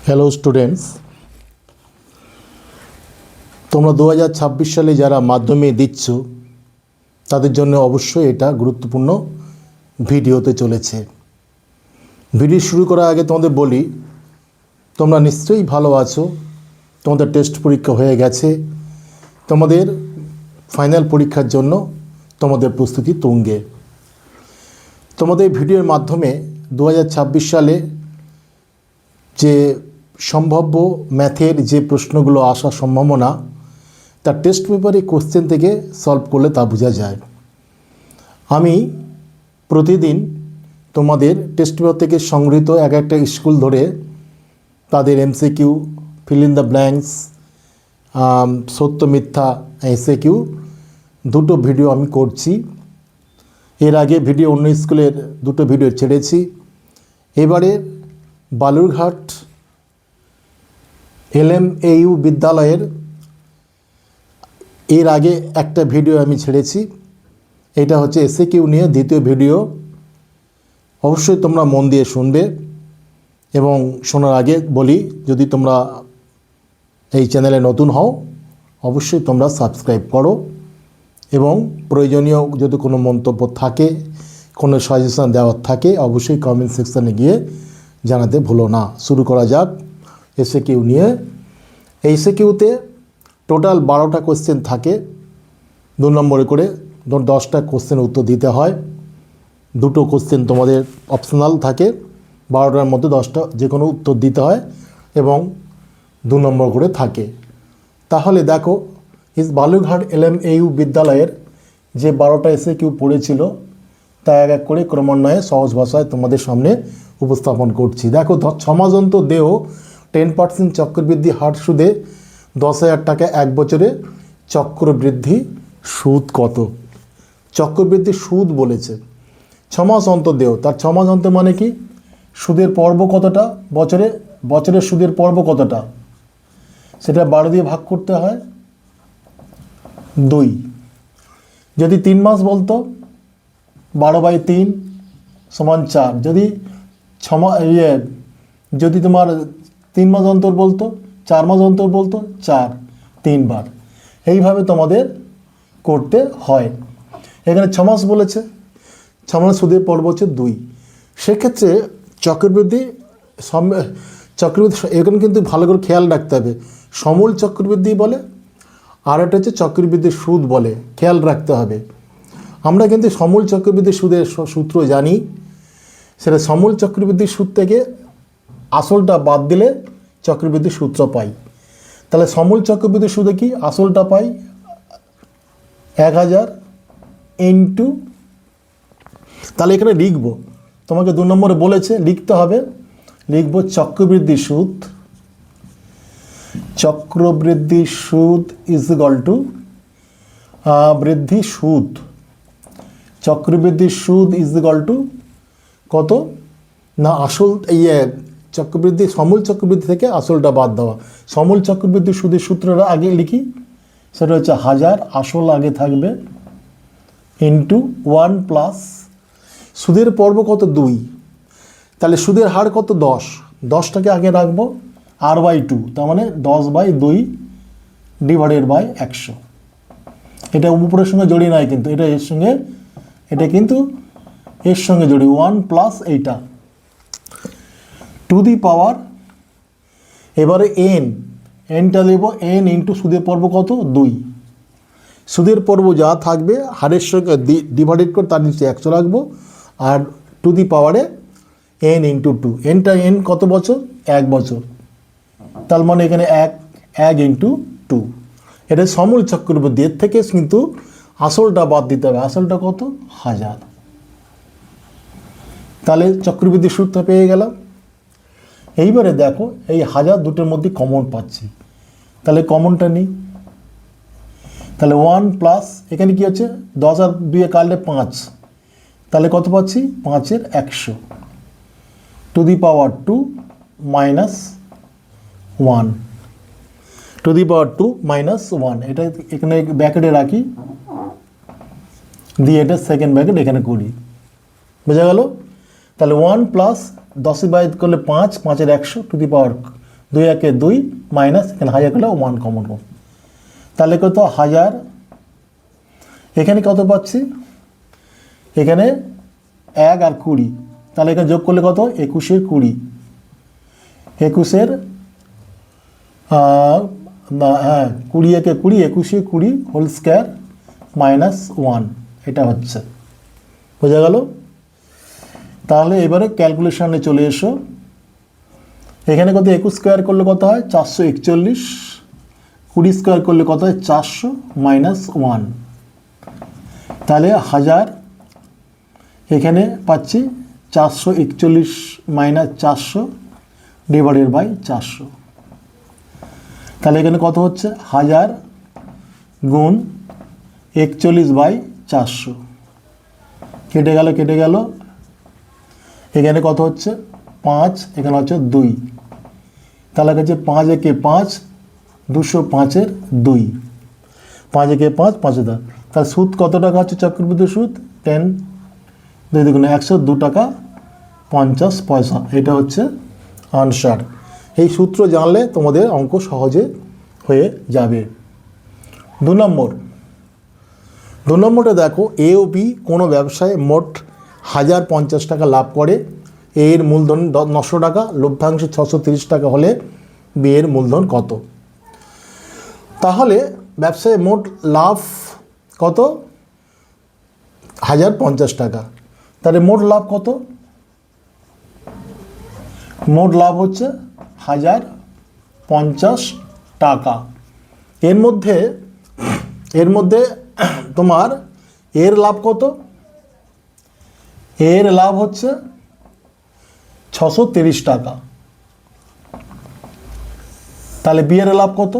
Hello students, তোমরা 2026 সালে যারা মাধ্যমিক দিচ্ছ তাদের জন্য অবশ্যই এটা গুরুত্বপূর্ণ ভিডিও হতে চলেছে। ভিডিও শুরু করার আগে তোমাদের বলি, তোমরা নিশ্চয়ই ভালো আছো, তোমাদের টেস্ট পরীক্ষা হয়ে গেছে, তোমাদের ফাইনাল পরীক্ষার জন্য তোমাদের প্রস্তুতি তুঙ্গে। তোমাদের ভিডিওর মাধ্যমে 2026 সালে যে সম্ভাব্য ম্যাথের যে প্রশ্নগুলো আসার সম্ভাবনা তার টেস্ট পেপারে কোশ্চেন থেকে সলভ করলে তা বোঝা যায়। আমি প্রতিদিন তোমাদের টেস্ট পেপার থেকে সংগৃহীত এক একটা স্কুল ধরে তাদের MCQ, fill in the blanks, সত্য মিথ্যা এসএকিউ দুটো ভিডিও আমি করছি। এর আগে ভিডিও অন্য স্কুলের দুটো ভিডিও ছেড়েছি। এবারে বালুরঘাট LMAU বিদ্যালয়ের এর আগে একটা ভিডিও আমি ছেড়েছি, এটা হচ্ছে এসএকিউ নিয়ে দ্বিতীয় ভিডিও। অবশ্যই তোমরা মন দিয়ে শুনবে এবং শোনার আগে বলি, যদি তোমরা এই চ্যানেলে নতুন হও অবশ্যই তোমরা সাবস্ক্রাইব করো এবং প্রয়োজনীয় যদি কোনো মন্তব্য থাকে, কোনো সাজেশন দেওয়ার থাকে অবশ্যই কমেন্ট সেকশানে গিয়ে জানাতে ভুলো না। শুরু করা যাক এসএকিউ নিয়ে। এই এসএকিউতে টোটাল 12টা কোশ্চেন থাকে, 2 নম্বরে করে 10টা কোশ্চেনের উত্তর দিতে হয়। দুটো কোশ্চেন তোমাদের অপশনাল থাকে, 12টার মধ্যে 10টা যে কোনো উত্তর দিতে হয় এবং 2 নম্বর করে থাকে। তাহলে দেখো, বালুরঘাট LMAU বিদ্যালয়ের যে 12টা এসএকিউ পড়েছিল তা এক এক করে ক্রমান্বয়ে সহজ ভাষায় তোমাদের সামনে উপস্থাপন করছি। দেখো, 6 মাস অন্তর দেহ 10% চক্রবৃদ্ধি হার সুদে 10,000 টাকা এক বছরে চক্রবৃদ্ধি সুদ কত? চক্রবৃদ্ধি সুদ বলেছে, 6 মাস অন্তর দেহ, তার 6 মাস অন্তর মানে কি? সুদের পর্ব কতটা বছরের সুদের পর্ব কতটা সেটা 12 দিয়ে ভাগ করতে হয় 2। যদি 3 মাস বলতো 12/3 সমান 4। যদি 6 মাস যদি তোমার 3 মাস অন্তর বলতো, 4 মাস অন্তর বলতো, 4 3 বার, এইভাবে তোমাদের করতে হয়। এখানে 6 মাস বলেছে, 6 মাস সুদের পর্ব হচ্ছে 2। সেক্ষেত্রে চক্রবৃদ্ধি এখানে কিন্তু ভালো করে খেয়াল রাখতে হবে, সমূল চক্রবৃদ্ধি বলে আর একটা হচ্ছে চক্রবৃদ্ধি সুদ বলে, খেয়াল রাখতে হবে। আমরা কিন্তু সমূল চক্রবৃদ্ধি সুদের সূত্র জানি, সেটা সমূল চক্রবৃদ্ধি সুদ থেকে আসলটা বাদ দিলে চক্রবৃদ্ধি সূত্র পাই। তাহলে সমূল চক্রবৃদ্ধি সুদে কি আসলটা পাই 1000 ইন্টু, তাহলে এখানে লিখবো, তোমাকে 2 নম্বরে বলেছে লিখতে হবে, লিখবো চক্রবৃদ্ধি সুদ ইজ ইকুয়াল টু বৃদ্ধি সুদ। চক্রবৃদ্ধি সুদ ইজ ইকুয়াল টু কত না, আসল চক্রবৃদ্ধি, সমূল চক্রবৃদ্ধি থেকে আসলটা বাদ দেওয়া। সমূল চক্রবৃদ্ধি সুদের সূত্রটা আগে লিখি, সেটা হচ্ছে 1000, আসল আগে থাকবে, ইন্টু 1 প্লাস সুদের পর্ব কত 2, তাহলে সুদের হার কত 10, 10টাকে আগে রাখবো R/2, তার মানে 10/2 ডিভাইডেড বাই 100। এটা উপরের সঙ্গে জড়িয়ে নাই কিন্তু, এটা এর সঙ্গে, এটা কিন্তু এর সঙ্গে জড়ি 1 প্লাস এইটা টু দি পাওয়ার, এবারে এনটা নেব n ইন্টু সুদের পর্ব কত 2। সুদের পর্ব যা থাকবে হারের সঙ্গে ডিভাইডেড করে তার নিচে 100 রাখবো, আর টু দি পাওয়ারে n ইন্টু 2, এনটা n কত বছর 1 বছর, তার মানে এখানে 1 ইন্টু 2। এটা সমূল চক্রবৃদ্ধি, এর থেকে কিন্তু আসলটা বাদ দিতে হবে, আসলটা কত 1000। তাহলে চক্রবৃদ্ধি সূত্র পেয়ে গেলাম। এইবারে দেখো, এই 1000 দুটোর মধ্যে কমন পাচ্ছি, তাহলে কমনটা নিই। তাহলে 1 প্লাস এখানে কি হচ্ছে 10 আর 2 কাটলে 5, তাহলে কত পাচ্ছি 5 এর 100 to the power 2 minus 1, to the power 2 minus 1। এটা এখানে ব্র্যাকেটে রাখি, দিয়ে এটা সেকেন্ড ব্র্যাকেট এখানে করি, বোঝা গেল? তাহলে 1 প্লাস 10 বাই করলে 5, 5 এর 100 টু দি পাওয়ার 2 একে 2 মাইনাস এখানে 1000 করলে 1 কমন পাবো, তাহলে কত 1000, এখানে কত পাচ্ছি, এখানে 1 আর 20, তাহলে এখানে যোগ করলে কত 21 এর 20, 21 এর হ্যাঁ 20 একে 20, 21 এর 20 হোল স্কয়ার মাইনাস 1, এটা হচ্ছে, বোঝা গেল। তাহলে এবারে ক্যালকুলেশনে চলে এসো, এখানে কত 21 স্কোয়ার করলে কত হয় 441, 20 স্কোয়ার করলে কত হয় 400 মাইনাস 1, তাহলে 1000, এখানে পাচ্ছি 441 মাইনাস 400 ডিভাইডেড বাই 400, তাহলে এখানে কত হচ্ছে 1000 গুণ 41/400, কেটে গেল, এখানে কত হচ্ছে 5, এখানে হচ্ছে 2, তাহলে হচ্ছে 5 একে 5, 205 এর 2, 5 একে 5, 5 এ 10, তাহলে সুদ কত টাকা হচ্ছে চক্রবৃদ্ধি সুদ 10, 2 দুগুণে 102 টাকা 50 পয়সা, এটা হচ্ছে আনসার। এই সূত্র জানলে তোমাদের অঙ্ক সহজে হয়ে যাবে। 2 নম্বরটা দেখো, এ ও বি কোনো ব্যবসায় মোট 1050 টাকা লাভ করে, এ এর মূলধন 900 টাকা, লভ্যাংশ 630 টাকা হলে বি এর মূলধন কত? তাহলে ব্যবসায় মোট লাভ কত 1050 টাকা, তাহলে মোট লাভ কত? মোট লাভ হচ্ছে 1050 টাকা। এর মধ্যে তোমার এর লাভ কত? এর লাভ হচ্ছে 630 টাকা, তাহলে বি এর লাভ কত?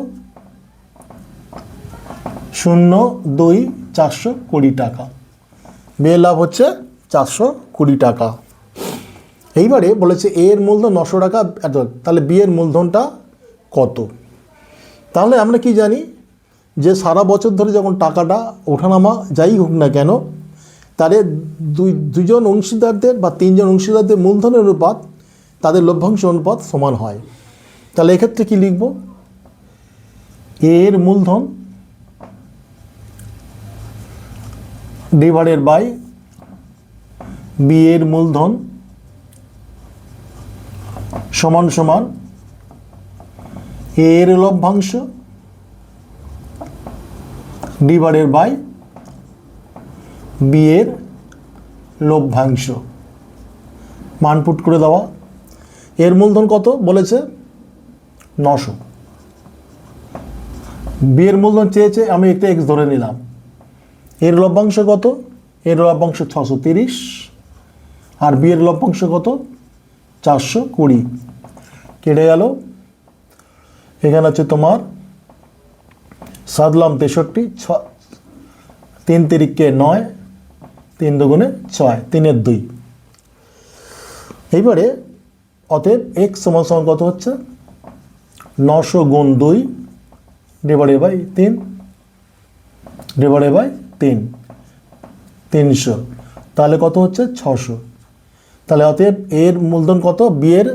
0,2,420 টাকা, বি এর লাভ হচ্ছে 420 টাকা। এইবারে বলেছে এ এর মূলধন 900 টাকা, তাহলে বি এর মূলধনটা কত? তাহলে আমরা কি জানি যে সারা বছর ধরে যখন টাকাটা ওঠানামা যাই হোক না কেন, তাহলে দুজন অংশীদারদের বা 3 জন অংশীদারদের মূলধনের অনুপাত তাদের লভ্যাংশ অনুপাত সমান হয়। তাহলে এক্ষেত্রে কি লিখব? এ এর মূলধন ডিভাইডেড বাই বি এর মূলধন সমান সমান এ এর লভ্যাংশ ডিভাইডেড বাই বি এর লভ্যাংশ, মান পুট করে দেওয়া। এর মূলধন কত বলেছে? 900, বি এর মূলধন চেয়েছে, আমি একটা এক্স ধরে নিলাম। এর লভ্যাংশ কত? এর লভ্যাংশ 630, আর বি এর লভ্যাংশ কত? 420, কেটে গেল। এখানে হচ্ছে তোমার 7 × 63, 3 × 9, 3 দুগুণে 6, 3 এর 2। এইবারে অতএব এক্স সমান সমান কত হচ্ছে? 900 গুণ 2 ডিভাইডেড বাই 3 ডিভাইডেড বাই 3, 300, তাহলে কত হচ্ছে? 600। তাহলে অতএব এর মূলধন কত? বি এর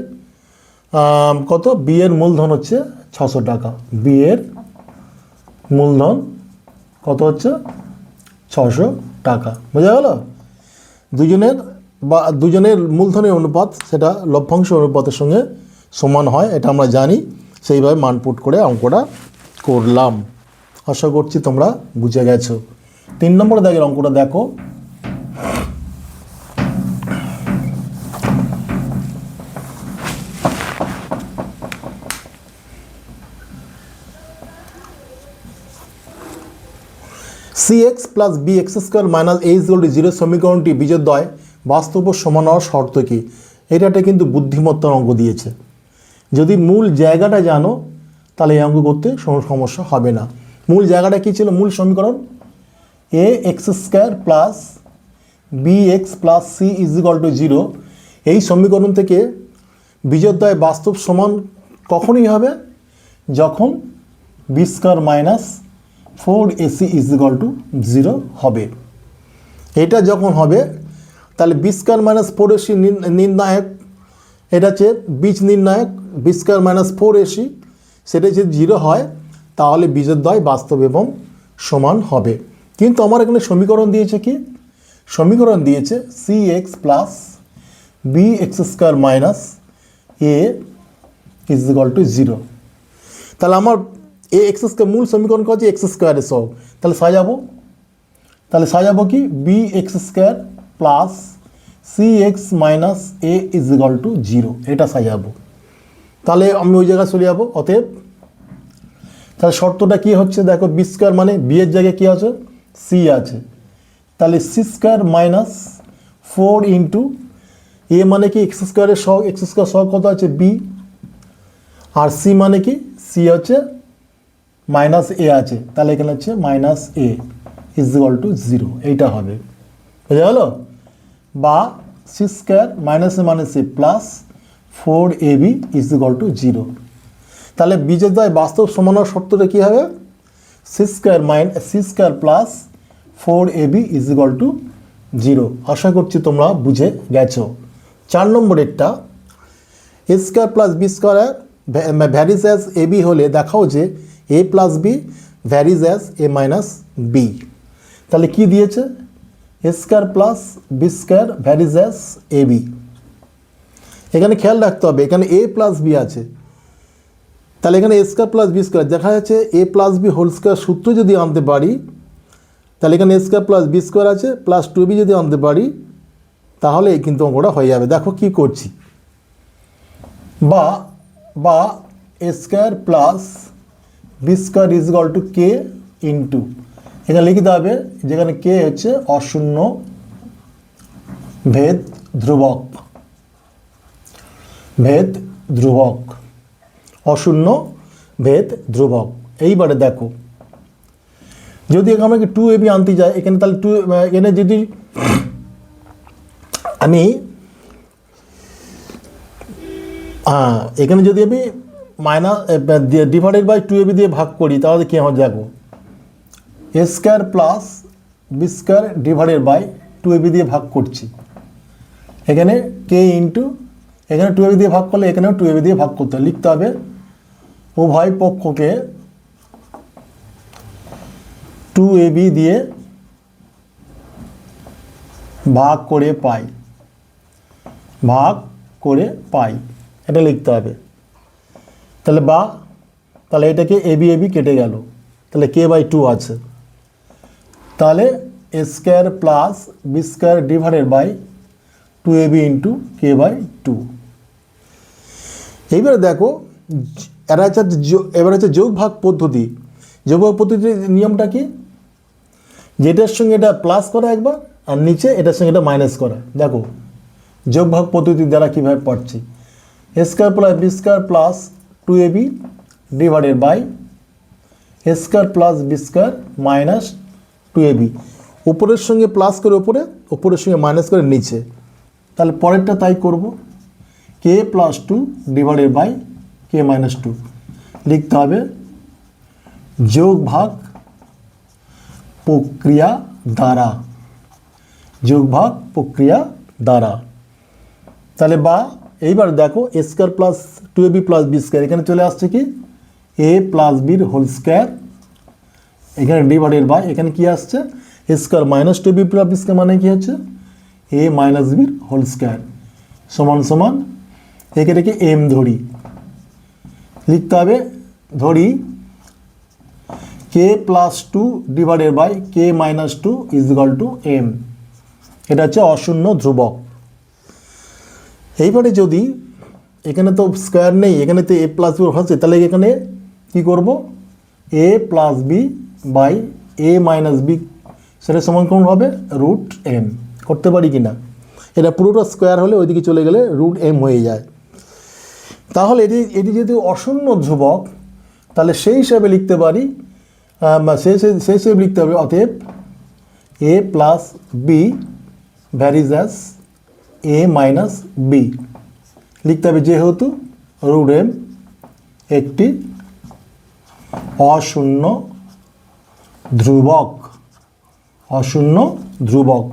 কত? বি এর মূলধন হচ্ছে 600 টাকা। বি এর মূলধন কত হচ্ছে? 600 টাকা। বোঝা গেল? দুজনের মূলধনের অনুপাত সেটা লভ্যাংশ অনুপাতের সঙ্গে সমান হয়, এটা আমরা জানি। সেইভাবে মানপুট করে অঙ্কটা করলাম। আশা করছি তোমরা বুঝে গেছো। 3 নম্বর দাগের অঙ্কটা দেখো। cx plus bx square minus a = 0 সমীকরণটি বিজোড়দ্বয় বাস্তব সমান হওয়ার শর্ত কি? এটা কিন্তু বুদ্ধিমত্তার অঙ্ক দিয়েছে। যদি মূল জায়গাটা জানো তাহলে এই অঙ্ক করতে সমস্যা হবে না। মূল জায়গাটা কি ছিল? মূল সমীকরণ ax² plus bx plus c = 0। এই সমীকরণ থেকে বিজোড়দ্বয় বাস্তব সমান কখনই হবে? যখন b² মাইনাস 4ac = 0 হবে। এটা যখন হবে তাহলে b² মাইনাস 4ac নির্ণায়ক এটা হচ্ছে বীজ নির্ণায়ক, বি স্কোয়ার মাইনাস 4ac, সেটা যদি 0 হয় তাহলে বীজদ্বয় বাস্তব এবং সমান হবে। কিন্তু আমার এখানে সমীকরণ দিয়েছে কি, সমীকরণ দিয়েছে cx plus b x square minus a is equal to 0। তাহলে আমার এ এক্স স্কোয়ার মূল সমীকরণ কী হচ্ছে এক্স স্কোয়ারের সহ, তাহলে সাজাবো কি b x square plus c x minus a is equal to 0, এটা সাজাবো। তাহলে আমি ওই জায়গায় চলে যাবো। অতএব তাহলে শর্তটা কী হচ্ছে দেখো, বি স্কোয়ার মানে বি এর জায়গায় কী আছে সি আছে, তাহলে সি স্কোয়ার মাইনাস 4 ইন্টু এ মানে কি এক্স স্কোয়ারের সহগ, এক্স স্কোয়ার সহগ কত আছে বি, আর সি মানে কি সি হচ্ছে মাইনাস এ আছে, তাহলে এখানে হচ্ছে minus a is equal to 0, এইটা হবে। বুঝা গেল? বা সি স্কোয়ার মাইনাস এ মানে c plus 4ab is equal to 0। তাহলে বীজদ্বয় বাস্তব সমান হওয়ার শর্তটা কী হবে, c square plus 4ab is equal to 0। আশা করছি তোমরা বুঝে গেছো। 4 নম্বরেরটা, a square plus b square varies as a b হলে দেখাও যে a plus b varies as a minus b. তাহলে কি দিয়েছে, a square plus b square varies as a b. এখানে খেয়াল রাখতে হবে এখানে এ প্লাস বি আছে, তাহলে এখানে এ স্কোয়ার প্লাস বি স্কোয়ার দেখা যাচ্ছে এ প্লাস বি হোল স্কোয়ার সূত্র যদি আনতে পারি, তাহলে এখানে এ স্কোয়ার প্লাস বি স্কোয়ার আছে প্লাস 2b যদি আনতে পারি তাহলে কিন্তু অঙ্কটা হয়ে যাবে। দেখো কি করছি, বা a square plus b square is equal to k into, এখানে লিখতে হবে যেখানে কে হচ্ছে অশূন্য ভেদ ধ্রুবক, অশূন্য ভেদ ধ্রুবক। এইবারে দেখো যদি আমাকে 2ab আনতে যায় এখানে, তাহলে এখানে যদি আমি এখানে যদি আমি মাইনাস ডিভাইডেড বাই 2ab দিয়ে ভাগ করি তাহলে কী হয় দেখো, a square plus b square divided by 2ab দিয়ে ভাগ করছি, এখানে কে ইন্টু এখানে 2ab দিয়ে ভাগ করলে এখানেও 2ab দিয়ে ভাগ করতে হবে। লিখতে হবে উভয় পক্ষকে 2ab দিয়ে ভাগ করে পাই, এটা লিখতে হবে। তাহলে এটাকে ab কেটে গেল, তাহলে কে বাই 2 আছে, তাহলে a square plus b square divided by 2ab into k by 2। এইবারে দেখো এবার হচ্ছে যোগ ভাগ পদ্ধতি। যোগ ভাগ পদ্ধতির নিয়মটা কি, যেটার সঙ্গে এটা প্লাস করা একবার আর নিচে এটার সঙ্গে এটা মাইনাস করা। দেখো যোগ ভাগ পদ্ধতির দ্বারা কীভাবে পাচ্ছি, a square plus b square plus 2ab divided by a square plus b square minus 2ab, উপরের সঙ্গে প্লাস করে উপরের সঙ্গে মাইনাস করে নিচে। তাহলে পরেরটা তাই করব, k plus 2 divided by k minus 2। লিখতে হবে যোগ ভাগ প্রক্রিয়া দ্বারা, তাহলে বা এইবার দেখো a square plus 2ab plus b square, এখানে চলে আসছে কি এ প্লাস বির হোল স্কোয়ার, এখানে ডিভাইডেড বাই এখানে কি আসছে a square minus 2ab plus b square মানে কি হচ্ছে এ মাইনাস বির হোল স্কোয়ার সমান একে রেখে এম ধরি। লিখতে হবে ধরি k plus 2 divided by k minus 2 is equal to m, এটা হচ্ছে অশূন্য ধ্রুবক। এইবারে যদি এখানে তো স্কোয়ার নেই, এখানে তো এ প্লাস বি হচ্ছে, তাহলে এখানে কী করব a plus b by a minus b, সেটা সমান কোন হবে রুট এম। করতে পারি কি না, এটা পুরোটা স্কোয়ার হলে ওইদিকে চলে গেলে রুট এম হয়ে যায়। তাহলে এটি যদি অশূন্য ধ্রুবক তাহলে সেই হিসাবে লিখতে পারি, সেই হিসেবে লিখতে হবে অতএব a plus b varies as a minus b. লিখতে হবে যেহেতু রুট এম একটি অশূন্য ধ্রুবক,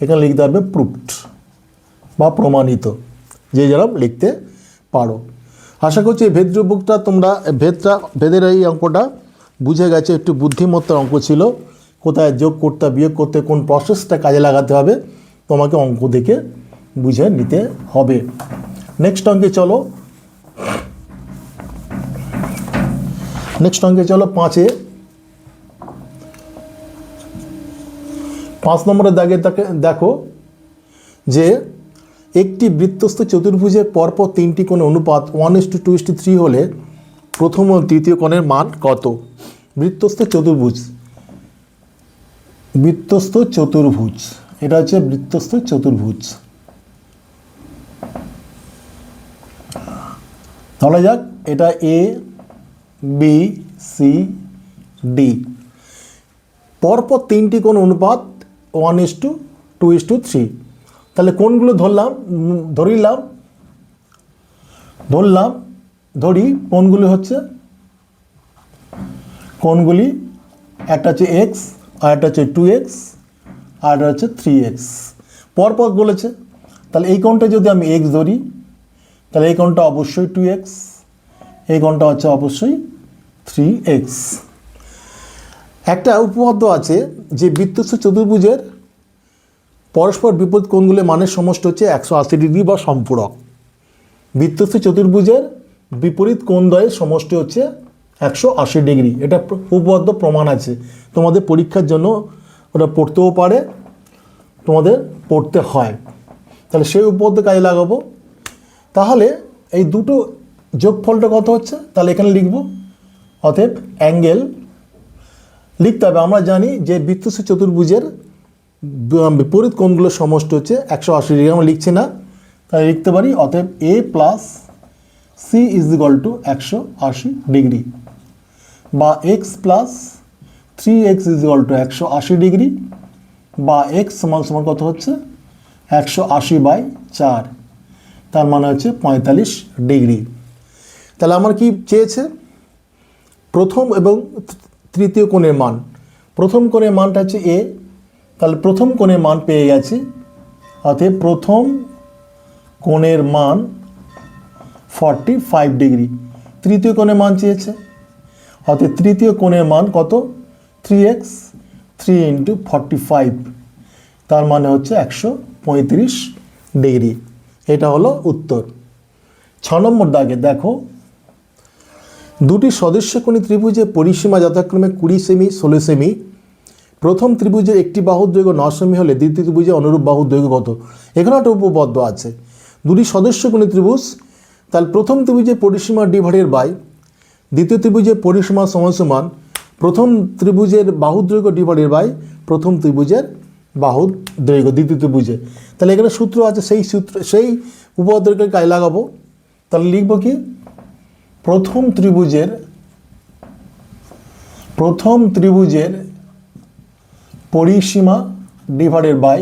এখানে লিখতে হবে প্রুভড বা প্রমাণিত। যে যেরকম লিখতে পারো। আশা করছি এই ভেদের এই অঙ্কটা বুঝে গেছে। একটু বুদ্ধিমত্তার অঙ্ক ছিল, কোথায় যোগ করতে বিয়োগ করতে কোন প্রসেসটা কাজে লাগাতে হবে তোমাকে অঙ্ক দেখে বুঝে নিতে হবে। নেক্সট অঙ্কে চলো। নেক্সট অঙ্কে চলো 5-এ। 5 নম্বরের দাগে দেখো যে একটি বৃত্তস্থ চতুর্ভুজের পরপর 3টি কোণের অনুপাত 1:2:3 হলে প্রথম ও তৃতীয় কোণের মান কত? বৃত্তস্থ চতুর্ভুজ, এটা হচ্ছে বৃত্তস্থ চতুর্ভুজ। ধরা যাক এটা এ বি সি ডি, পরপর 3টি কোণ অনুপাত 1:2:3। তাহলে কোণগুলো ধরি কোণগুলি হচ্ছে একটা হচ্ছে এক্স, আর একটা হচ্ছে 2x, আর একটা হচ্ছে 3x, পরপর বলেছে। তাহলে এই কোণটা যদি আমি x ধরি তাহলে এই কোণটা অবশ্যই 2x, এই কোণটা হচ্ছে অবশ্যই 3x। একটা উপপাদ্য আছে যে বৃত্তস্থ চতুর্ভুজের পরস্পর বিপরীত কোণগুলির মানের সমষ্টি হচ্ছে 180 ডিগ্রি বা সম্পূরক। বৃত্তস্থ চতুর্ভুজের বিপরীত কোণদ্বয়ের সমষ্টি হচ্ছে 180 ডিগ্রি। এটা উপপাদ্য প্রমাণ আছে, তোমাদের পরীক্ষার জন্য ওটা পড়তেও পারে, তোমাদের পড়তে হয়। তাহলে সেই উপপাদ্য কাজে লাগাবো। তাহলে এই দুটো যোগফলটা কত হচ্ছে তাহলে এখানে লিখব। অতএব অ্যাঙ্গেল লিখতে হবে। আমরা জানি যে বৃত্তস্থ চতুর্ভুজের বিপরীত কোণগুলোর সমষ্টি হচ্ছে 180 ডিগ্রি। আমরা লিখছি না, তাহলে লিখতে পারি অতএব a plus c is equal to 180 degree, বা x plus 3x is equal to 180 degree, বা এক্স সমান সমান কত হচ্ছে 180/4, তার মানে হচ্ছে 45 ডিগ্রি। তাহলে আমার কি চেয়েছে? প্রথম এবং তৃতীয় কোণের মান। প্রথম কোণের মানটা হচ্ছে এ, তাহলে প্রথম কোণের মান পেয়ে গেছি। অতএব প্রথম কোণের মান 45 ডিগ্রি। তৃতীয় কোণের মান চেয়েছে, অতএব তৃতীয় কোণের মান কত? 3x, 3 × 45, তার মানে হচ্ছে 135 ডিগ্রি। এটা হলো উত্তর। 6 নম্বর দাগে দেখো, দুটি সদস্যকোণী ত্রিভুজের পরিসীমা যথাক্রমে 20 সেমি 16 সেমি। প্রথম ত্রিভুজের একটি বাহুর দৈর্ঘ্য 9 সেমি হলে দ্বিতীয় ত্রিভুজের অনুরূপ বাহুর দৈর্ঘ্য কত? এখানে একটা উপপাদ্য আছে, দুটি সদস্যকোণী ত্রিভুজ, তাহলে প্রথম ত্রিভুজের পরিসীমা ডিভাইডেড বাই দ্বিতীয় ত্রিভুজের পরিসীমা সমান সমান প্রথম ত্রিভুজের বাহুর দৈর্ঘ্য ডিভাইডেড বাই প্রথম ত্রিভুজের বাহুর দৈর্ঘ্য দ্বিতীয় ত্রিভুজে। তাহলে এখানে সূত্র আছে, সেই উপপাদ্যকে কাজে লাগাবো। তাহলে লিখব কি? প্রথম ত্রিভুজের পরিসীমা ডিভাইডেড বাই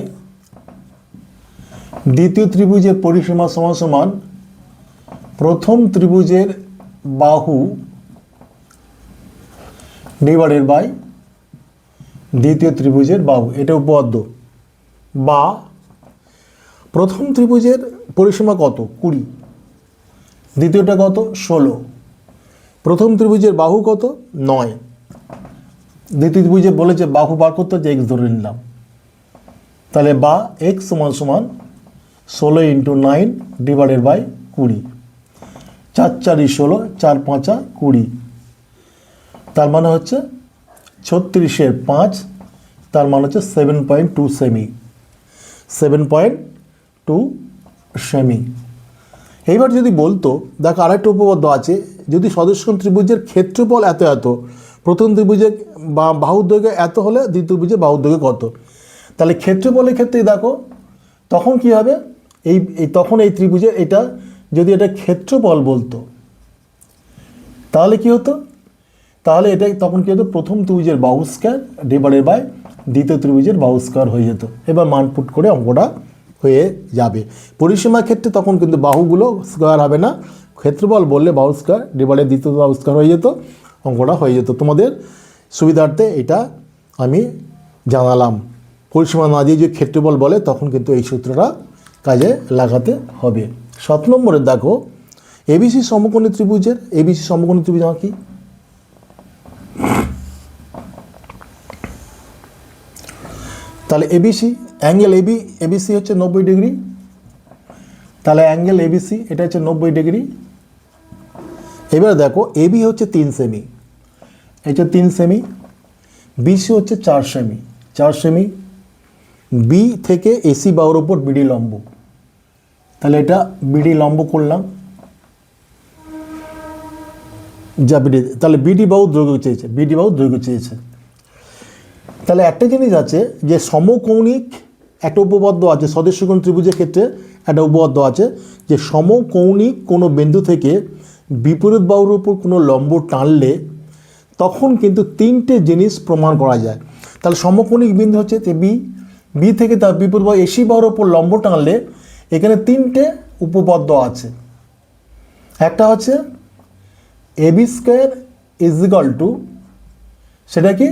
দ্বিতীয় ত্রিভুজের পরিসীমা সমান সমান প্রথম ত্রিভুজের বাহু ডিভাইডেড বাই দ্বিতীয় ত্রিভুজের বাহু। এটা উপপাদ্য। বা প্রথম ত্রিভুজের পরিসীমা কত? 20, দ্বিতীয়টা কত? 16। প্রথম ত্রিভুজের বাহু কত? 9। দ্বিতীয় ত্রিভুজে বলেছে বাহু বার করতে হচ্ছে, এক্স ধরে নিলাম। তাহলে বা এক্স সমান সমান 16 × 9 ডিভাইডেড বাই 20, 4 × 4 = 16, 4 × 5 = 20, তার মানে হচ্ছে 36/5, তার মানে হচ্ছে 7.2 সেমি। 7.2 সেমি। এইবার যদি বলতো, দেখো আরেকটা উপপাদ্য আছে, যদি সদস্যকোণ ত্রিভুজের ক্ষেত্রফল এত এত, প্রথম ত্রিভুজের বাহুর দৈর্ঘ্য এত হলে দ্বিতীয় ত্রিভুজের বাহুর দৈর্ঘ্য কত? তাহলে ক্ষেত্রফলের ক্ষেত্রে দেখো তখন কি হবে, তখন এই ত্রিভুজের এটা যদি এটা ক্ষেত্রফল বলতো তাহলে কি হতো? তাহলে এটা তখন কি হতো? প্রথম ত্রিভুজের বাহু স্কয়ার ডিভাইডেড বাই দ্বিতীয় ত্রিভুজের বাহু স্কয়ার হয়ে যেত। এবার মান পুট করে অঙ্কটা হয়ে যাবে। পরিসীমার ক্ষেত্রে তখন কিন্তু বাহুগুলো স্কয়ার হবে না, ক্ষেত্রফল বললে বাহু স্কয়ার ডিভাইডেড দ্বিতীয় বাহু স্কয়ার হয়ে যেত, অঙ্কটা হয়ে যেত। তোমাদের সুবিধার্থে এটা আমি জানালাম। পরিসীমা না দিয়ে যদি ক্ষেত্রফল বলে তখন কিন্তু এই সূত্রটা কাজে লাগাতে হবে। 7 নম্বরে দেখো এবিসি সমকোণী ত্রিভুজের এবিসি সমকোণী ত্রিভুজ কি? তাহলে এবিসি অ্যাঙ্গেল এবিসি হচ্ছে 90 ডিগ্রি। তাহলে অ্যাঙ্গেল এবিসি এটা হচ্ছে 90 ডিগ্রি। এবারে দেখো এবি হচ্ছে 3 সেমি, এটা 3 সেমি, বিসি হচ্ছে 4 সেমি, 4 সেমি, বি থেকে এসি বাহুর উপর বিডি লম্ব। তাহলে এটা বিডি লম্ব করলাম, যা বিডি, তাহলে বিডি বাহু দৈর্ঘ্য চেয়েছে, বিডি বাহু দৈর্ঘ্য চেয়েছে। তাহলে একটা জিনিস আছে যে সমকৌণিক একটা উপপাদ্য আছে সদস্যকোণ ত্রিভুজের ক্ষেত্রে, একটা উপপাদ্য আছে যে সমকৌণিক কোনো বিন্দু থেকে বিপরীত বাহুর উপর কোনো লম্ব টানলে তখন কিন্তু 3টে জিনিস প্রমাণ করা যায়। তাহলে সমকৌণিক বিন্দু হচ্ছে বি, বি থেকে তার বিপরীত বাহু এসি বাহুর উপর লম্ব টানলে এখানে 3টে উপপাদ্য আছে। একটা হচ্ছে AB square is equal to, সেটা কি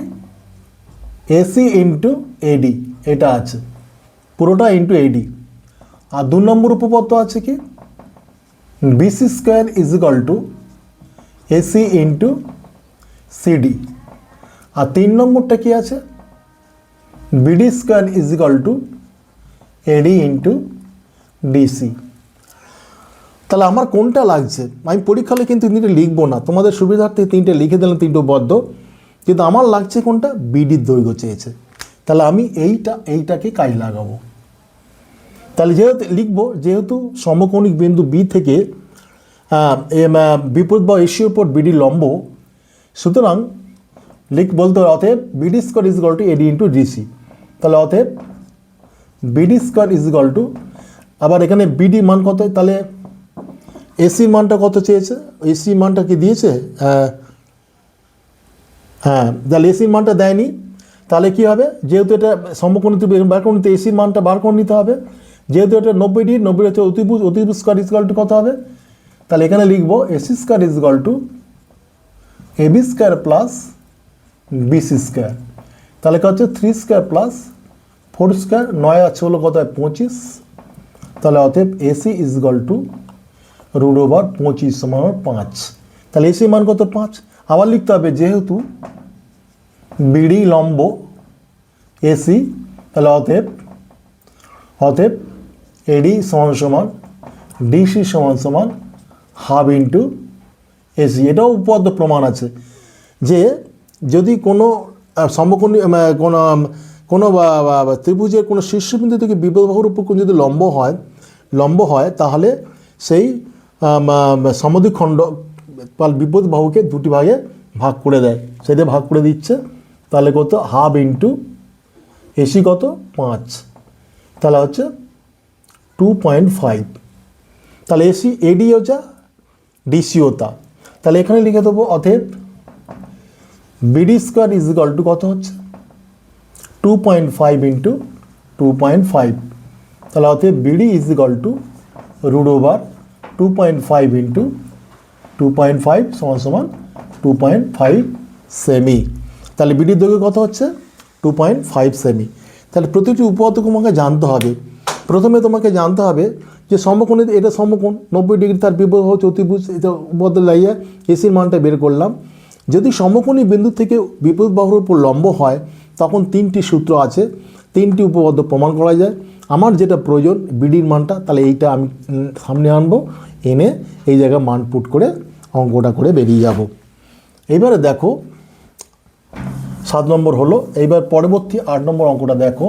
এসি ইন্টু এডি, এটা আছে পুরোটা ইন্টু এডি। আর 2 নম্বর উপপাদ্য আছে কি BC square is equal to AC into CD. আর 3 নম্বরটা কি আছে BD square is equal to AD into DC. তাহলে আমার কোনটা লাগছে, আমি পরীক্ষা হলে কিন্তু 3টে লিখবো না, তোমাদের সুবিধার্থে 3টে লিখে দিলাম, 3টে উপপাদ্য, কিন্তু আমার লাগছে কোনটা বিডির দৈর্ঘ্য চেয়েছে। তাহলে আমি এইটাকে কাজে লাগাবো। তাহলে যেহেতু লিখবো যেহেতু সমকৌণিক বিন্দু বি থেকে বিপরীত বাহু এসির উপর বিডি লম্ব, সুতরাং বলতে হবে অতএব BD square is equal two AD into DC. তাহলে অতএব BD square is equal two, আবার এখানে বিডি মান কত, তাহলে এসির মানটা কত চেয়েছে, এসি মানটা কি দিয়েছে, হ্যাঁ, তাহলে এসির মানটা দেয়নি। তাহলে কি হবে, যেহেতু এটা সমকোণী ত্রিভুজ বার করে নিতে এসির মানটা বার করে নিতে হবে, যেহেতু এটা 90 ডিগ্রি, 90 হচ্ছে অতিভুজ, অতিভুজ স্কোয়ার ইজ ইকুয়াল টু কত হবে, তাহলে এখানে লিখবো AC square is equal to AB square plus BC square. তাহলে কি হচ্ছে 3 স্কোয়ার প্লাস 4 স্কোয়ার, 9 আছে হলো কত হয় 25। তাহলে অতএব AC is equal to root over 25 সমান 5। তাহলে এসি মান কত 5। আবার লিখতে হবে যেহেতু বিডি লম্ব এসি, তাহলে অতএব এডি সমান সমান ডিসি সমান সমান হাফ ইন্টু এসি। এটাও উপপাদ্য প্রমাণ আছে যে যদি কোনো সমকোণী কোনো ত্রিভুজের কোনো শীর্ষবিন্দু থেকে বিপরীত বাহুর উপর যদি লম্ব হয় তাহলে সেই সমদ্বিখণ্ড বিপরীত বাহুকে 2টি ভাগে ভাগ করে দেয়, সেটা ভাগ করে দিচ্ছে। তাহলে কত হাফ ইন্টু এসি কত 5, তাহলে হচ্ছে 2.5। তাহলে এসি এডিও যা ডিসিও তা। তাহলে এখানে লিখে দেবো অতএব BD square is equal to কত হচ্ছে 2.5 ইন্টু 2.5। তাহলে অতএব BD is equal to root over 2.5 into 2.5 সমান সমান 2.5 সেমি। তাহলে বিডির দৈর্ঘ্য কত হচ্ছে 2.5 সেমি। তাহলে প্রতিটি উপপাদ্য তোমাকে জানতে হবে। প্রথমে তোমাকে জানতে হবে যে সমকোণে এটা সমকোণ 90 ডিগ্রি, তার বিপরীত হচ্ছে অতিভুজ, এটা উপপাদ্য লাগিয়ে এসির মানটা বের করলাম। যদি সমকোণী বিন্দু থেকে বিপরীত বাহুর উপর লম্ব হয় তখন 3টি সূত্র আছে, 3টি উপপাদ্য প্রমাণ করা যায়। আমার যেটা প্রয়োজন বিডির মানটা, তাহলে এইটা আমি সামনে আনবো, এনে এই জায়গায় মান পুট করে অঙ্কটা করে বেরিয়ে যাব। এইবারে দেখো 7 নম্বর হলো, এইবার পরবর্তী 8 নম্বর অঙ্কটা দেখো।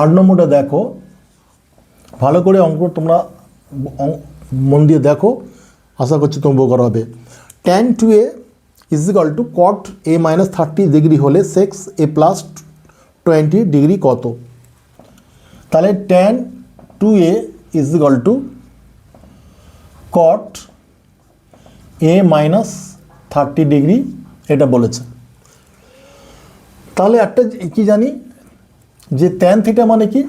8 নম্বরটা দেখো, ভালো করে অঙ্ক তোমরা মন দিয়ে দেখো, আশা করছি তোমরা উপকার হবে। tan 2a is equal two cot a minus 30 degree হলে sec a প্লাস 20 ডিগ্রি কত। তাহলে tan 2a is equal two cot a minus 30 degree এটা বলেছে। তাহলে একটা কি জানি যে tan থিটা মানে কি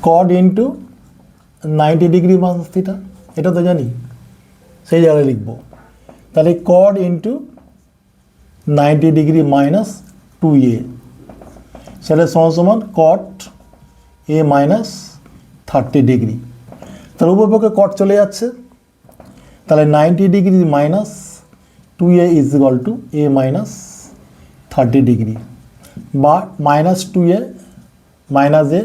cot into 90 degree minus theta, এটা তো জানি, সেই জায়গায় লিখবো। তাহলে cot into 90 degree minus 2a, সেটা সমান সমান কট এ মাইনাস 30 ডিগ্রি। তাহলে উভয়পক্ষে কট চলে যাচ্ছে, তাহলে 90 degree minus 2a is equal to a minus 30 degree, বা minus 2a minus a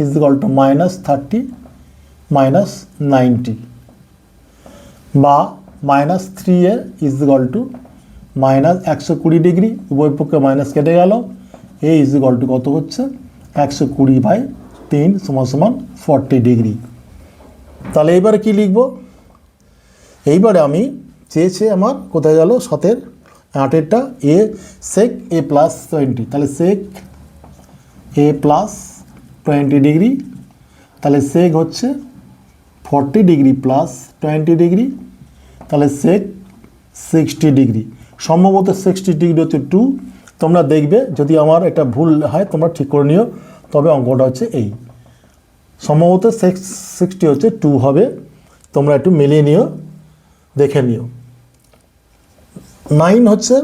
is equal to minus 30 minus 90, বা minus 3a is equal to minus 120 degree, উভয়পক্ষে মাইনাস কেটে গেল, এ ইজ ইকুয়াল টু কত হচ্ছে 120/3 সমান সমান 40 ডিগ্রি। তাহলে এইবারে কি লিখব, এইবারে আমি চেয়েছে আমার কোথায় গেল 8টা এ সেক এ প্লাস 20, তাহলে সেক এ প্লাস 20 ডিগ্রি, তাহলে সেক হচ্ছে 40 ডিগ্রি প্লাস 20 ডিগ্রি, তাহলে সেক 60 ডিগ্রি, সম্ভবত 60 ডিগ্রি হচ্ছে 2, তোমরা দেখবে যদি আমার এটা ভুল হয় তোমরা ঠিক করে নিও, তবে অঙ্কটা হচ্ছে এই সম্ভবত 60 হচ্ছে 2 হবে, তোমরা একটু মিলিয়ে নিও, দেখে নিও। 9 হচ্ছে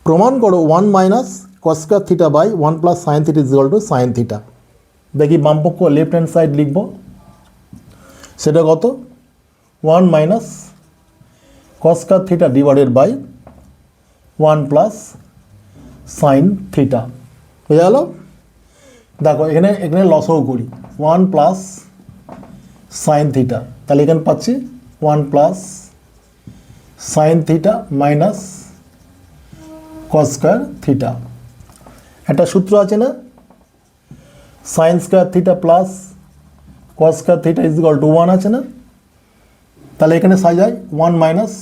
প্রমাণ করো 1 minus cos square theta by 1 plus sine theta is equal to sine theta. দেখি বামপক্ষ লেফট হ্যান্ড সাইড লিখব, সেটা কত 1 minus cos square theta divided by 1 plus sine theta, বুঝা গেল। দেখো এখানে লসও করি 1 প্লাস সাইন থিটা, তাহলে এখানে পাচ্ছি 1 plus sine theta minus cos square theta. একটা সূত্র আছে না, sine square theta plus cos square theta is equal to 1 আছে না, তাহলে এখানে সাজাই 1 minus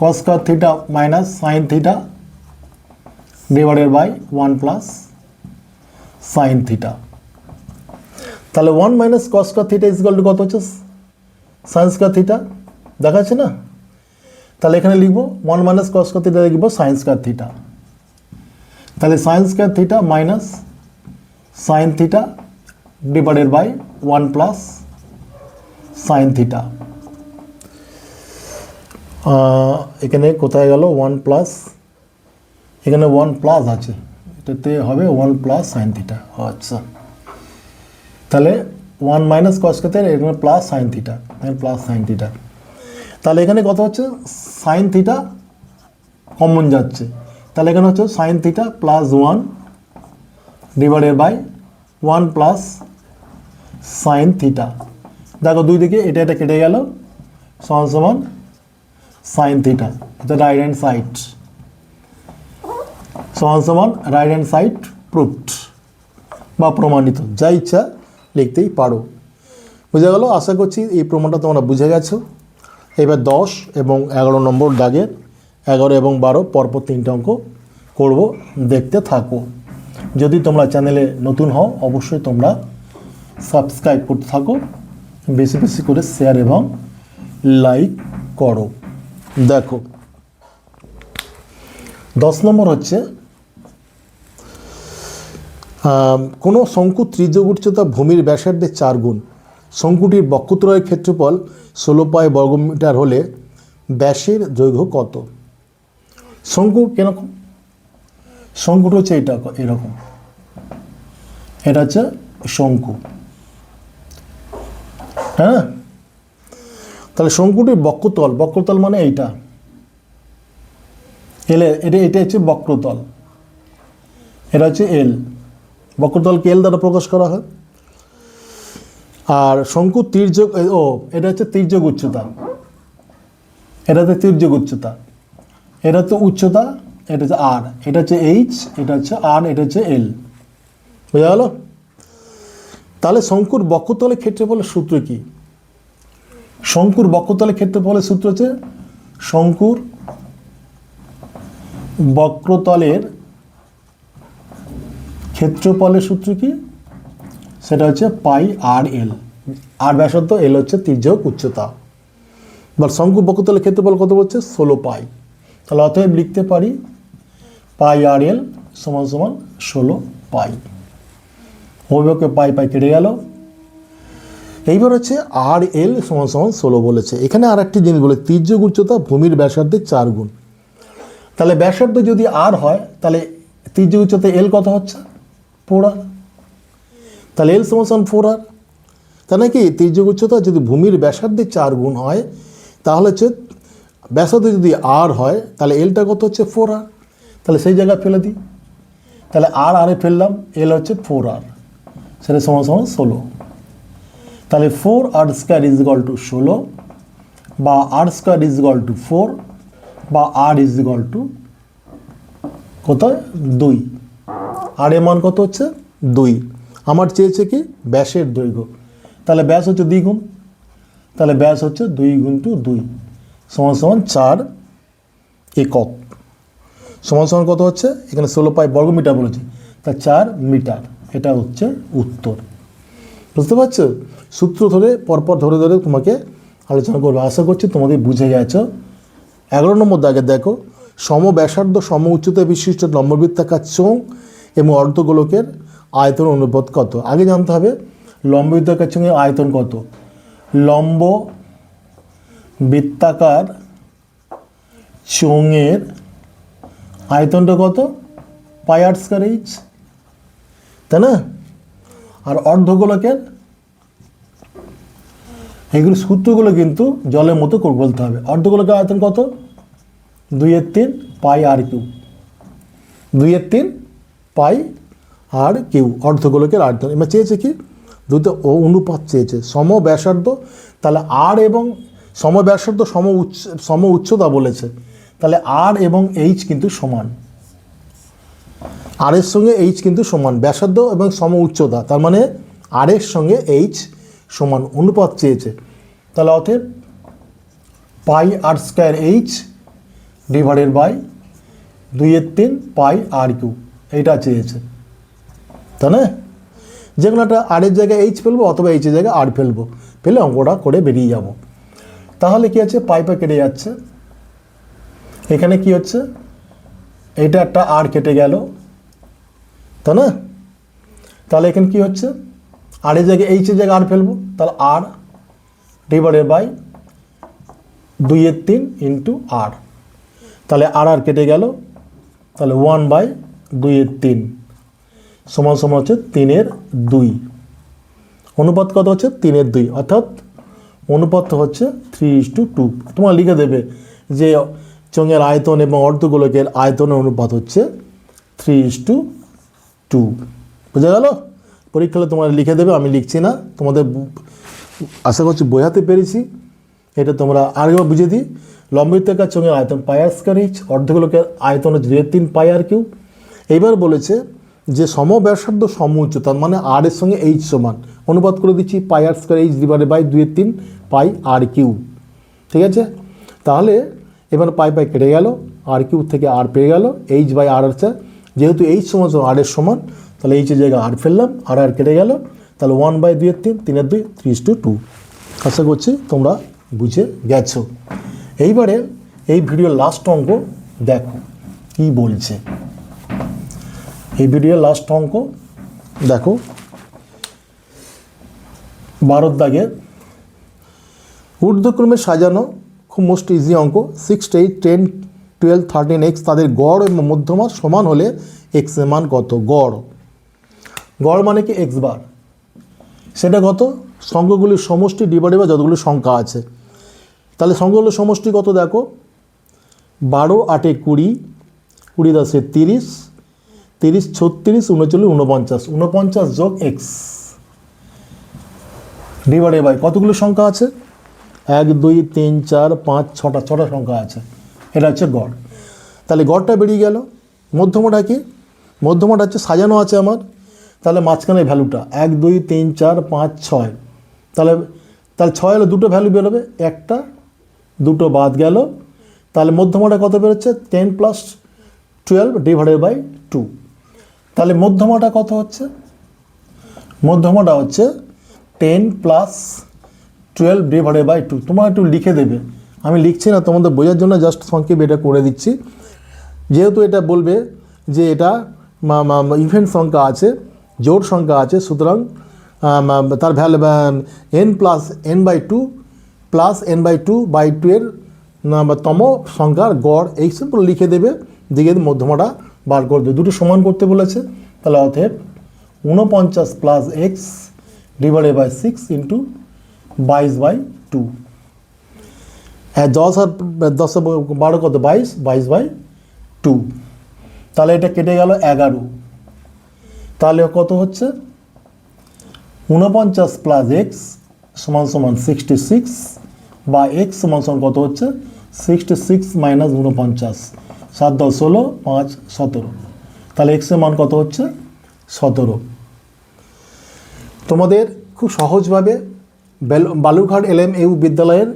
cos square theta minus sine theta divided by 1 plus sine theta. তাহলে 1 minus cos square theta is equal to কত হচ্ছে সাইন স্কয়ার থিটা, দেখা যাচ্ছে না, তাহলে এখানে লিখব 1 মাইনাস কস স্কয়ার থিটা লিখব সাইন স্কয়ার থিটা, তাহলে sine square theta minus sine theta divided by 1 plus sine theta. এখানে কোথায় গেল 1 প্লাস, এখানে 1 প্লাস আছে, এটাতে হবে 1 প্লাস সাইন থিটা, আচ্ছা তাহলে 1 মাইনাস কস স্কয়ার থিটা, এখানে প্লাস সাইন থিটা, এখানে প্লাস সাইন থিটা, তাহলে এখানে কত হচ্ছে সাইন থিটা কমন যাচ্ছে, তাহলে এখানে হচ্ছে sine theta plus 1 divided by 1 plus sine theta. দেখো দুই দিকে এটা এটা কেটে গেল, সমান সমান সাইন থিটা, এটা রাইট হ্যান্ড সাইড, সমান সমান রাইট হ্যান্ড সাইড প্রুভড বা প্রমাণিত, যা ইচ্ছা লিখতেই পারো। বুঝে গেল, আশা করছি এই প্রমাণটা তোমরা বুঝে গেছো। এবার 10 এবং 11 নম্বর দাগের 11 এবং 12 পরপর 3টে অঙ্ক করব, দেখতে থাকো। যদি তোমরা চ্যানেলে নতুন হও অবশ্যই তোমরা সাবস্ক্রাইব করতে থাকো, বেশি বেশি করে শেয়ার এবং লাইক করো। দেখো 10 নম্বর হচ্ছে কোনো শঙ্কু ত্রিজ্যক উচ্চতা ভূমির ব্যাসার্ধের 4 গুণ, শঙ্কুটির বক্ষত্রয়ের ক্ষেত্রফল 16 পাই বর্গমিটার হলে ব্যাসের দৈর্ঘ্য কত। শঙ্কু কিরকম, শঙ্কুটা হচ্ছে এইটা এরকম, এটা হচ্ছে শঙ্কু, হ্যাঁ, তাহলে শঙ্কুটির বক্ষতল, বক্ষতল মানে এইটা এল, এটা হচ্ছে বক্রতল, এটা হচ্ছে এল, বক্রতলকে এল দ্বারা প্রকাশ করা হয়। আর শঙ্কু তির্যক, ও এটা হচ্ছে তির্যক উচ্চতা, এটা হচ্ছে তির্যক উচ্চতা, এটা হচ্ছে উচ্চতা, এটা হচ্ছে আর, এটা হচ্ছে এইচ, এটা হচ্ছে আর, এটা হচ্ছে এল, বোঝা গেল। তাহলে শঙ্কুর বক্ষতলের ক্ষেত্রফলের সূত্র কি, শঙ্কুর বক্ষতলের ক্ষেত্রফলের সূত্র হচ্ছে শঙ্কুর বক্রতলের ক্ষেত্রফলের সূত্র কি, সেটা হচ্ছে পাই আর এল, আর ব্যাসার্ধ, এল হচ্ছে তির্যক উচ্চতা, বা শঙ্কুর বক্ষতলের ক্ষেত্রফল কত বলছে 16 পাই, তাহলে অতএব লিখতে পারি পাই আর এল সমান সমান 16 পাই, অভিভাবকে পাই পাই কেটে গেল। এইবার হচ্ছে আর এল সমান সমান 16 বলেছে, এখানে আর একটি জিনিস বলে তির্যক উচ্চতা ভূমির ব্যাসার্ধের 4 গুণ, তাহলে ব্যাসার্ধ যদি আর হয় তাহলে ত্রিজ্যের উচ্চতা এল কত হচ্ছে 4r, তাহলে এল সমান 4r। তা নাকি ত্রিজ্যের উচ্চতা যদি ভূমির ব্যাসার্ধের 4 গুণ হয় তাহলে হচ্ছে ব্যাসার্ধ যদি আর হয় তাহলে এলটা কত হচ্ছে 4r, তাহলে সেই জায়গায় ফেলে দিই, তাহলে আরে ফেললাম, এল হচ্ছে 4r, সেটা সমান 16। তাহলে 4r square is equal two 16 বা আর স্কোয়ার ইজ ইকুয়াল টু 4 বা আর ইজ ইকুয়াল টু কত 2, আর এর মান কত হচ্ছে 2। আমার চেয়েছে কি ব্যাসের দৈর্ঘ্য, তাহলে ব্যাস হচ্ছে দ্বিগুণ, তাহলে ব্যাস হচ্ছে 2 × 2 সমান 4 একক, সমান কত হচ্ছে এখানে 16 পাই বর্গমিটার বলেছে, তা 4 মিটার। এটা হচ্ছে উত্তর। বুঝতে পারছো? সূত্র ধরে পরপর ধরে ধরে তোমাকে আলোচনা করবো। আশা করছি তোমাদের বুঝে গেছো। 11 নম্বর দাগে দেখো, সম ব্যাসার্ধ সম উচ্চতা বিশিষ্ট লম্ববৃত্তাকার চোঙ এবং অর্ধগোলকের আয়তন অনুপাত কত। আগে জানতে হবে লম্ববৃত্তাকার চোঙের আয়তন কত। লম্ব বৃত্তাকার চোঙের আয়তনটা কত πr², তাই না? আর অর্ধগোলকের, এইগুলো সূত্রগুলো কিন্তু জলের মতো বলতে হবে। অর্ধগোলকের আয়তন কত 2/3 πr³, 2/3 πr³ অর্ধগোলকের আয়তন। এবার চেয়েছে কি দুটো অনুপাত চেয়েছে, সম ব্যাসার্ধ, তাহলে আর এবং সম ব্যাসার্ধ সম উচ্চতা বলেছে, তাহলে আর এবং এইচ কিন্তু সমান, আর এর সঙ্গে এইচ কিন্তু সমান, ব্যাসার্ধ এবং সম উচ্চতা, তার মানে আর এর সঙ্গে এইচ সমান, অনুপাত চেয়েছে। তাহলে অতএব πr²h ডিভাইডেড বাই 2/3 πr³ এইটা চেয়েছে, তাই না? যে কোনো একটা আর এর জায়গায় এইচ ফেলবো অথবা এইচের জায়গায় আর ফেলবো, ফেলে অঙ্কটা করে বেরিয়ে যাব। তাহলে কি আছে পাই কেটে যাচ্ছে, এখানে কি হচ্ছে এটা একটা আর কেটে গেল, তাই না? তাহলে এখানে কি হচ্ছে আর এর জায়গায় এইচের জায়গায় আর ফেলবো, তাহলে আর ডিভাইডেড বাই 2/3 ইন্টু আর, তাহলে আর কেটে গেল, তাহলে 1/2/3 সমান হচ্ছে 3/2, অনুপাত কত হচ্ছে 3/2, অর্থাৎ অনুপাত হচ্ছে 3:2। তোমরা লিখে দেবে যে চোঙের আয়তন এবং অর্ধগোলকের আয়তনের অনুপাত হচ্ছে 3:2। বুঝা গেল? পরীক্ষালে তোমরা লিখে দেবে, আমি লিখছি না, তোমাদের আশা করছি বোঝাতে পেরেছি। এটা তোমরা আরেকবার বুঝে দিই, লম্ববৃত্তাকার চোঙের আয়তন πr²h, অর্ধগোলকের আয়তন হচ্ছে 2/3 πr³। এইবার বলেছে যে সম ব্যাসার্ধ সম উচ্চতা, মানে আর এর সঙ্গে এইচ সমান, অনুপাত করে দিচ্ছি πr²h ডিভাইডেড বাই 2/3 πr³। ঠিক আছে? তাহলে এবার পাই কেটে গেল, r³ থেকে আর পেয়ে গেল, এইচ বাই আর আছে, যেহেতু এইচ সমান আর এর সমান, তাহলে এইচের জায়গায় আর ফেললাম, আর কেটে গেল, তাহলে 1/2/3 3/2 3:2। আশা করছি তোমরা বুঝে গেছো। এইবারে এই ভিডিওর লাস্ট অঙ্ক দেখো কি বলছে। এই ভিডিওর লাস্ট অঙ্ক দেখো 12 দাগের ঊর্ধ্বক্রমে সাজানো, খুব মোস্ট ইজি অঙ্ক। 6, 8, 10, 12, 13x তাদের গড় এবং মধ্যমা সমান হলে এক্স এর মান কত। গড় মানে কি এক্স বার, সেটা কত সংখ্যাগুলির সমষ্টি ডিভাইডেড বাই যতগুলো সংখ্যা আছে। তাহলে সংখ্যাগুলোর সমষ্টি কত দেখো, 12 8 20, 20 10 30, 30 36 39 49, 49 যোগ এক্স ডিভাইডেড বাই কতগুলো সংখ্যা আছে 1 2 3 4 5 6টা সংখ্যা আছে। এটা হচ্ছে গড়। তাহলে গড়টা বেরিয়ে গেল। মধ্যমাটা কি, মধ্যমাটা হচ্ছে সাজানো আছে আমার, তাহলে মাঝখানে ভ্যালুটা 1 2 3 4 5 6, তাহলে 6 হলে দুটো ভ্যালু বেরোবে, একটা দুটো বাদ গেল, তাহলে মধ্যমাটা কত বেরোচ্ছে 10 + 12 ডিভাইডেড বাই 2। তাহলে মধ্যমাটা কত হচ্ছে, মধ্যমাটা হচ্ছে 10 + 12 ডিভাইডেড বাই 2। তোমরা একটু লিখে দেবে, আমি লিখছি না, তোমাদের বোঝার জন্য জাস্ট সংক্ষেপ এটা করে দিচ্ছি। যেহেতু এটা বলবে যে এটা ইভেন সংখ্যা আছে, জোড় সংখ্যা আছে, সুতরাং তার ভ্যালু n + n/2 + n/2/2 এর তম সংখ্যার গড়, এই সিম্পল লিখে দেবে, দিকে মধ্যমাটা বার করে দেবে, দুটো সমান করতে বলেছে। তাহলে অতএব 49 plus x divided by 6 into 22/2। হ্যাঁ 10 আর 10 12 কত 22/2। তাহলে এটা কেটে গেল 11। তাহলে কত হচ্ছে 49 প্লাস এক্স সমান সমান 66 বা এক্স সমান সমান কত হচ্ছে 66 মাইনাস 49, 7 10 16 5 17। তাহলে এক্সের মান কত হচ্ছে 17। তোমাদের খুব সহজভাবে বালুরঘাট LMAU বিদ্যালয়ের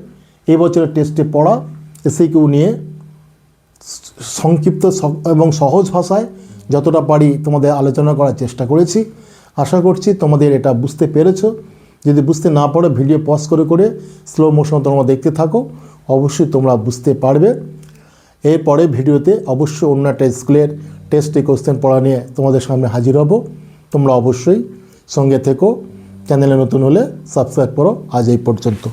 এই বছরের টেস্টে পড়া SAQ নিয়ে সংক্ষিপ্ত এবং সহজ ভাষায় যতটা পারি তোমাদের আলোচনা করার চেষ্টা করেছি। আশা করছি তোমাদের এটা বুঝতে পেরেছো। যদি বুঝতে না পারো ভিডিও পজ করে করে স্লো মোশন তোমরা দেখতে থাকো, অবশ্যই তোমরা বুঝতে পারবে। এরপরে ভিডিওতে অবশ্যই অন্য একটা স্কুলের টেস্টে কোশ্চেন পড়া নিয়ে তোমাদের সামনে হাজির হব। তোমরা অবশ্যই সঙ্গে থেকো। চ্যানেলে নতুন হলে সাবস্ক্রাইব করো। আজ এই পর্যন্ত।